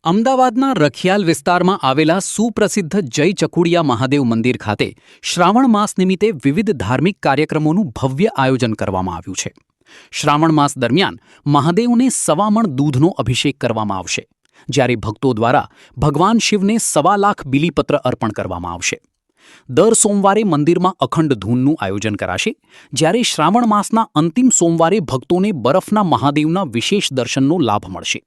અમદાવાદના રખિયાલ વિસ્તારમાં આવેલા સુપ્રસિદ્ધ જય ચકુડિયા મહાદેવ મંદિર ખાતે શ્રાવણ માસ નિમિત્તે વિવિધ ધાર્મિક કાર્યક્રમોનું ભવ્ય આયોજન કરવામાં આવ્યું છે। શ્રાવણ માસ દરમિયાન મહાદેવને 1.25 મણ દૂધનો અભિષેક કરવામાં આવશે, જ્યારે ભક્તો દ્વારા ભગવાન શિવને 1.25 લાખ બિલીપત્ર અર્પણ કરવામાં આવશે। દર સોમવારે મંદિરમાં અખંડ ધૂનનું આયોજન કરાશે, જ્યારે શ્રાવણ માસના અંતિમ સોમવારે ભક્તોને બરફના મહાદેવના વિશેષ દર્શનનો લાભ મળશે।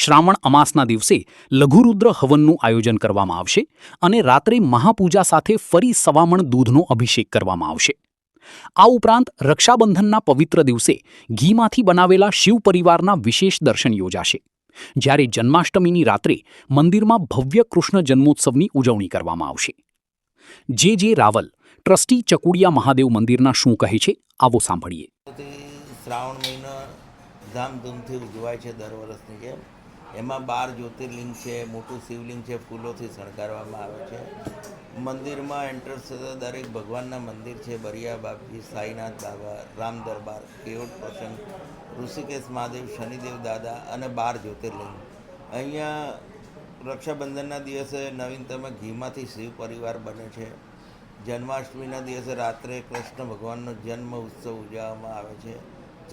શ્રાવણ અમાસના દિવસે લઘુરુદ્ર હવનનું આયોજન કરવામાં આવશે અને રાત્રે મહાપૂજા સાથે ફરી 1.25 મણ દૂધનો અભિષેક કરવામાં આવશે। આ ઉપરાંત રક્ષાબંધનના પવિત્ર દિવસે ઘીમાંથી બનાવેલા શિવ પરિવારના વિશેષ દર્શન યોજાશે, જ્યારે જન્માષ્ટમીની રાત્રે મંદિરમાં ભવ્ય કૃષ્ણ જન્મોત્સવની ઉજવણી કરવામાં આવશે। જે રાવલ, ટ્રસ્ટી ચકુડિયા મહાદેવ મંદિરના શું કહે છે, આવો સાંભળીએ। શ્રાવણ મહિનો ધામધૂમથી ઉજવાય છે દર વર્ષની જેમ। એમાં 12 જ્યોતિર્લિંગ છે, મોટું શિવલિંગ છે, ફૂલોથી શણગારવામાં આવે છે। મંદિરમાં એન્ટર થતાં દરેક ભગવાનના મંદિર છે, બરિયા બાપજી, સાઈનાથ બાબા, રામ દરબાર, કેવટ પ્રસંગ, ઋષિકેશ મહાદેવ, શનિદેવ દાદા અને 12 જ્યોતિર્લિંગ। અહીંયા રક્ષાબંધનના દિવસે નવીનતમ ઘીમાંથી શિવ પરિવાર બને છે। જન્માષ્ટમીના દિવસે રાત્રે કૃષ્ણ ભગવાનનો જન્મ ઉત્સવ ઉજવવામાં આવે છે।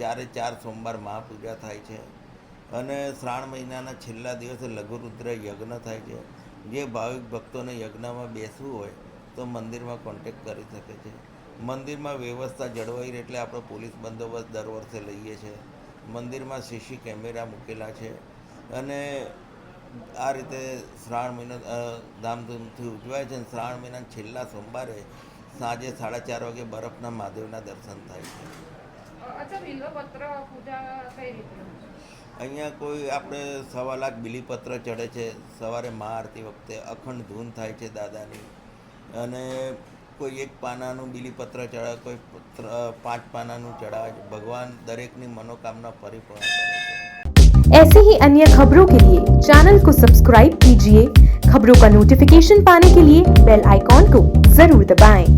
4 સોમવાર મહાપૂજા થાય છે અને શ્રાવણ મહિનાના છેલ્લા દિવસે લઘુરુદ્ર યજ્ઞ થાય છે। જે ભાવિક ભક્તોને યજ્ઞમાં બેસવું હોય તો મંદિરમાં કોન્ટેક્ટ કરી શકે છે। મંદિરમાં વ્યવસ્થા જળવાઈ રહે એટલે આપણે પોલીસ બંદોબસ્ત દર વર્ષે લઈએ છીએ। મંદિરમાં સીસી કેમેરા મૂકેલા છે અને આ રીતે શ્રાવણ મહિનો ધામધૂમથી ઉજવાય છે। શ્રાવણ મહિનાના છેલ્લા સોમવારે સાંજે 4:30 વાગે બરફના મહાદેવના દર્શન થાય છે। અહીંયા કોઈ આપણે 1.25 લાખ બિલીપત્ર ચડે છે। સવારે મહાઆરતી વખતે અખંડ ધૂન થાય છે દાદાની, અને કોઈ 1 પાનાનું બિલીપત્ર ચડાવે, કોઈ 5 પાનાનું ચડાવે છે। ભગવાન દરેકની मनोकामना परिपूर्ण करे છે। ऐसे ही अन्य खबरों के लिए चैनल को सब्सक्राइब कीजिए। खबरों का नोटिफिकेशन पाने के लिए बेल आइकॉन को जरूर दबाएं।